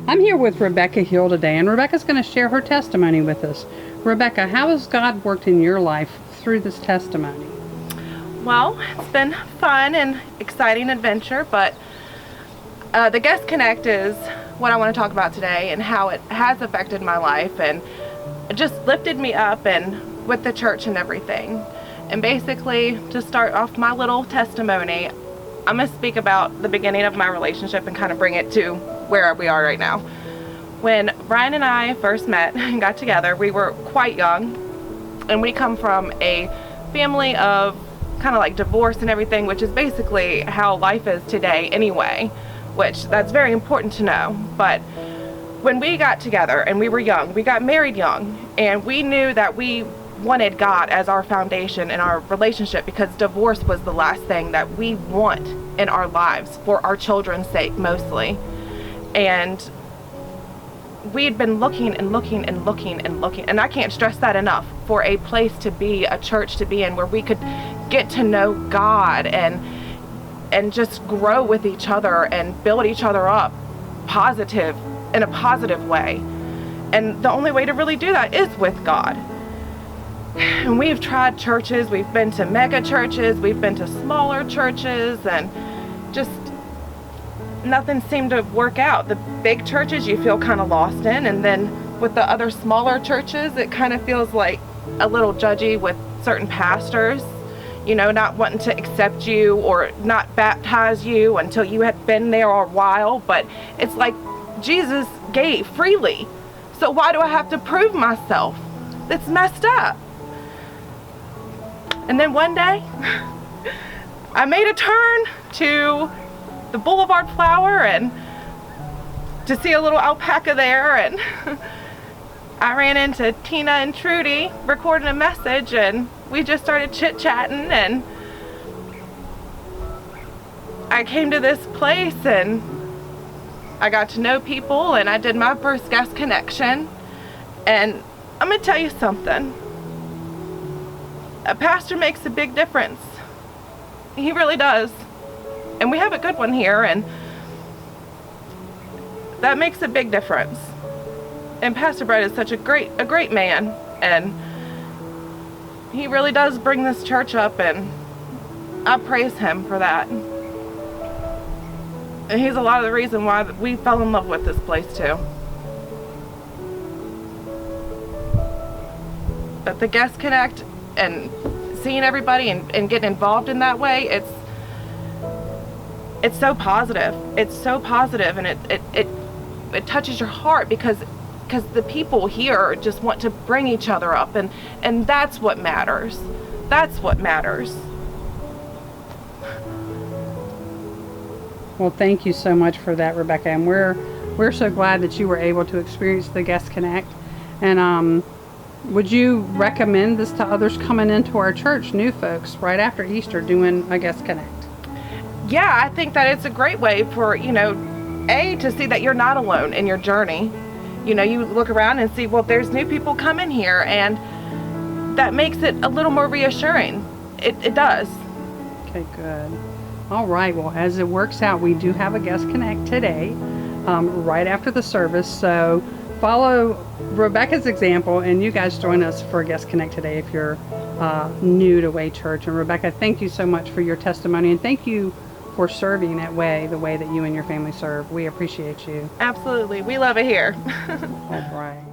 I'm here with Rebecca Hill today, and Rebecca's going to share her testimony with us. Rebecca, how has God worked in your life through this testimony? Well, it's been fun and exciting adventure, but the Guest Connect is what I want to talk about today and how it has affected my life and just lifted me up and with the church and everything. And basically, to start off my little testimony, I'm going to speak about the beginning of my relationship and kind of bring it to where we are right now. When Brian and I first met and got together, we were quite young, and we come from a family of kind of like divorce and everything, which is basically how life is today anyway, which that's very important to know. But when we got together and we were young, we got married young, and we knew that we wanted God as our foundation in our relationship, because divorce was the last thing that we want in our lives for our children's sake mostly. And we had been looking and looking and looking and looking, and I can't stress that enough, for a place to be, a church to be in, where we could get to know God and just grow with each other and build each other up in a positive way. And the only way to really do that is with God. And we've tried churches, we've been to mega churches, we've been to smaller churches, and just nothing seemed to work out. The big churches you feel kind of lost in, and then with the other smaller churches it kind of feels like a little judgy with certain pastors, you know, not wanting to accept you or not baptize you until you had been there a while. But it's like Jesus gave freely, so why do I have to prove myself? It's messed up. And then one day I made a turn to the Boulevard Flower and to see a little alpaca there, and I ran into Tina and Trudy recording a message, and we just started chit-chatting, and I came to this place and I got to know people, and I did my first guest connection. And I'm gonna tell you something, a pastor makes a big difference. He really does. And we have a good one here, and that makes a big difference. And Pastor Brett is such a great man, and he really does bring this church up, and I praise him for that. And he's a lot of the reason why we fell in love with this place too. But the Guest Connect and seeing everybody and getting involved in that way, it's so positive. It's so positive, and it touches your heart because the people here just want to bring each other up, and that's what matters. That's what matters. Well, thank you so much for that, Rebecca, and we're so glad that you were able to experience the Guest Connect. And would you recommend this to others coming into our church, new folks, right after Easter, doing a Guest Connect? Yeah, I think that it's a great way for, to see that you're not alone in your journey. You know, you look around and see, well, there's new people coming here, and that makes it a little more reassuring. It does. Okay, good. All right, well, as it works out, we do have a Guest Connect today, right after the service. So follow Rebecca's example, and you guys join us for a Guest Connect today if you're new to Way Church. And Rebecca, thank you so much for your testimony, and thank you for serving at Way the way that you and your family serve. We appreciate you. Absolutely. We love it here. All right.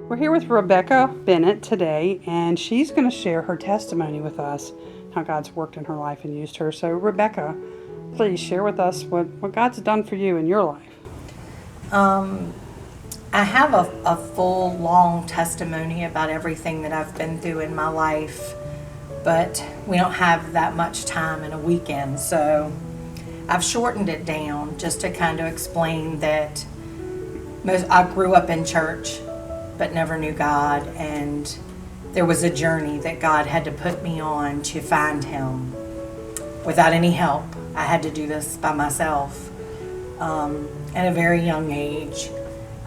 We're here with Rebecca Bennett today, and she's going to share her testimony with us, how God's worked in her life and used her. So Rebecca, please share with us what God's done for you in your life. I have a full, long testimony about everything that I've been through in my life, but we don't have that much time in a weekend, so I've shortened it down just to kind of explain that I grew up in church, but never knew God, and there was a journey that God had to put me on to find Him without any help. I had to do this by myself. At a very young age,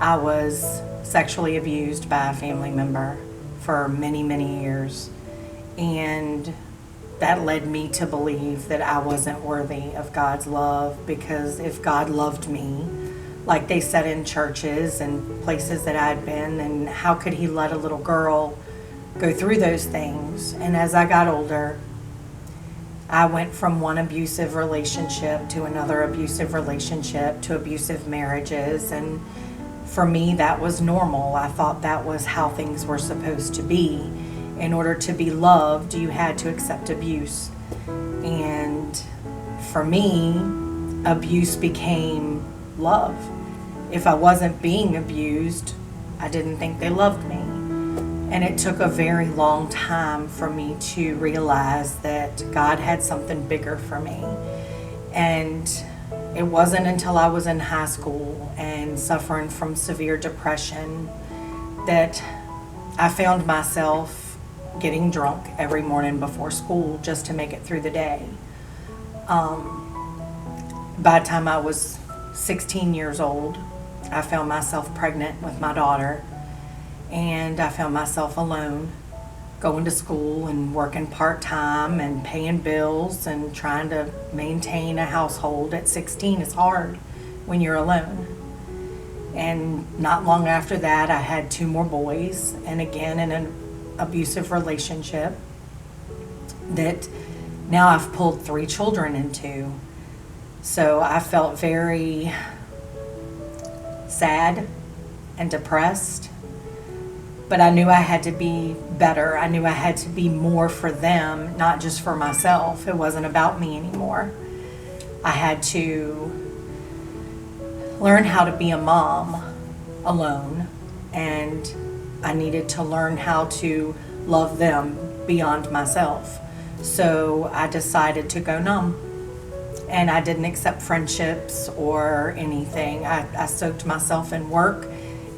I was sexually abused by a family member for many, many years. And that led me to believe that I wasn't worthy of God's love, because if God loved me, like they said in churches and places that I'd been, then how could he let a little girl go through those things? And as I got older, I went from one abusive relationship to another abusive relationship to abusive marriages, and for me that was normal. I thought that was how things were supposed to be. In order to be loved, you had to accept abuse. And for me, abuse became love. If I wasn't being abused, I didn't think they loved me. And it took a very long time for me to realize that God had something bigger for me. And it wasn't until I was in high school and suffering from severe depression that I found myself getting drunk every morning before school just to make it through the day. By the time I was 16 years old, I found myself pregnant with my daughter, and I found myself alone, going to school and working part-time and paying bills and trying to maintain a household. At 16, it's hard when you're alone. And not long after that, I had 2 more boys, and again in an abusive relationship that now I've pulled 3 children into. So I felt very sad and depressed, but I knew I had to be better. I knew I had to be more for them, not just for myself. It wasn't about me anymore. I had to learn how to be a mom alone, and I needed to learn how to love them beyond myself. So I decided to go numb, and I didn't accept friendships or anything. I soaked myself in work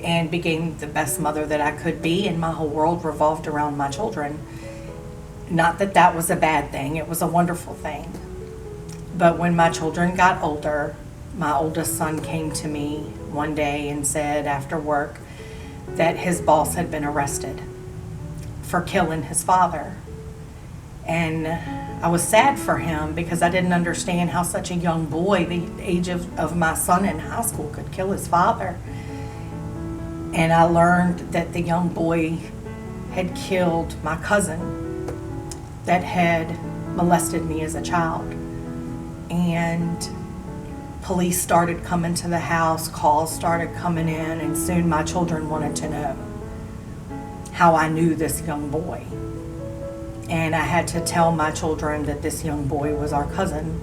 and became the best mother that I could be, and my whole world revolved around my children. Not that that was a bad thing, it was a wonderful thing. But when my children got older, my oldest son came to me one day and said after work that his boss had been arrested for killing his father. And I was sad for him because I didn't understand how such a young boy, the age of my son in high school, could kill his father. And I learned that the young boy had killed my cousin that had molested me as a child. And police started coming to the house, calls started coming in, and soon my children wanted to know how I knew this young boy. And I had to tell my children that this young boy was our cousin,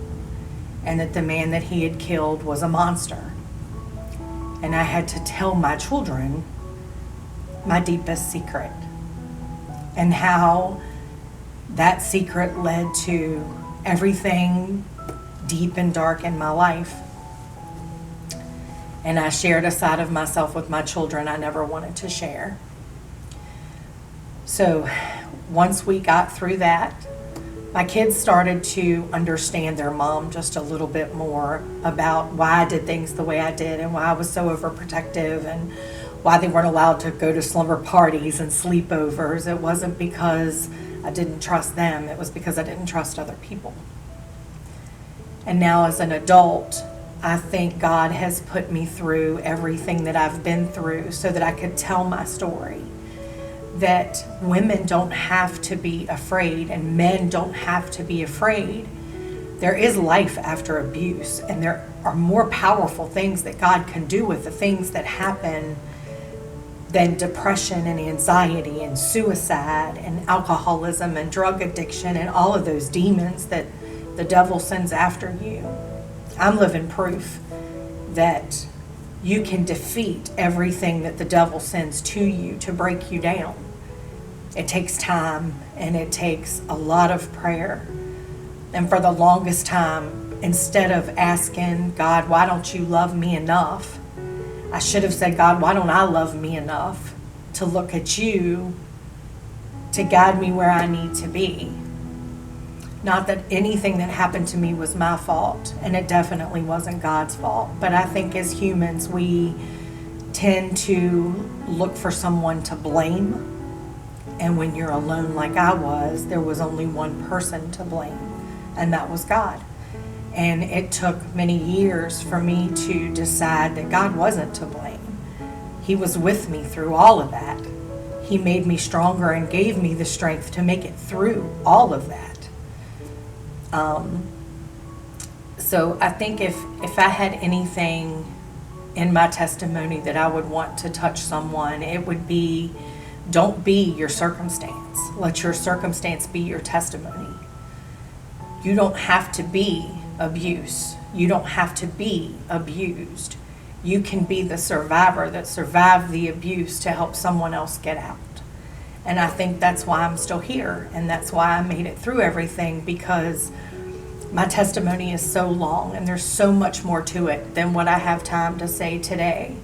and that the man that he had killed was a monster. And I had to tell my children my deepest secret, and how that secret led to everything deep and dark in my life. And I shared a side of myself with my children I never wanted to share. So once we got through that, my kids started to understand their mom just a little bit more about why I did things the way I did, and why I was so overprotective, and why they weren't allowed to go to slumber parties and sleepovers. It wasn't because I didn't trust them, it was because I didn't trust other people. And now as an adult, I think God has put me through everything that I've been through so that I could tell my story. That women don't have to be afraid, and men don't have to be afraid. There is life after abuse, and there are more powerful things that God can do with the things that happen than depression and anxiety and suicide and alcoholism and drug addiction and all of those demons that the devil sends after you. I'm living proof that you can defeat everything that the devil sends to you to break you down. It takes time, and it takes a lot of prayer. And for the longest time, instead of asking God, why don't you love me enough? I should have said, God, why don't I love me enough to look at you to guide me where I need to be? Not that anything that happened to me was my fault, and it definitely wasn't God's fault. But I think as humans, we tend to look for someone to blame And when you're alone like I was, there was only one person to blame, and that was God. And it took many years for me to decide that God wasn't to blame. He was with me through all of that. He made me stronger and gave me the strength to make it through all of that. So I think if I had anything in my testimony that I would want to touch someone, it would be, don't be your circumstance. Let your circumstance be your testimony. You don't have to be abuse. You don't have to be abused. You can be the survivor that survived the abuse to help someone else get out. And I think that's why I'm still here, and that's why I made it through everything, because my testimony is so long and there's so much more to it than what I have time to say today.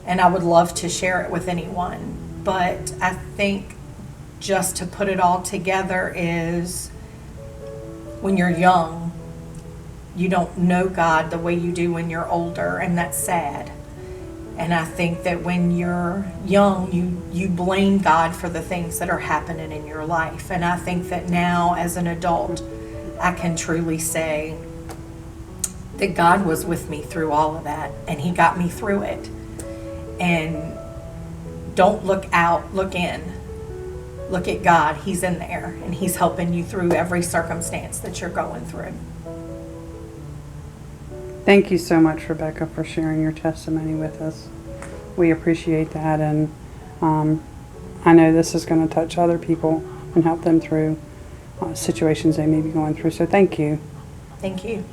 And I would love to share it with anyone. But I think just to put it all together is, when you're young, you don't know God the way you do when you're older, and that's sad. And I think that when you're young, you blame God for the things that are happening in your life. And I think that now, as an adult, I can truly say that God was with me through all of that, and He got me through it. And don't look out, look in. Look at God. He's in there, and He's helping you through every circumstance that you're going through. Thank you so much, Rebecca, for sharing your testimony with us. We appreciate that, and I know this is going to touch other people and help them through situations they may be going through. So thank you. Thank you.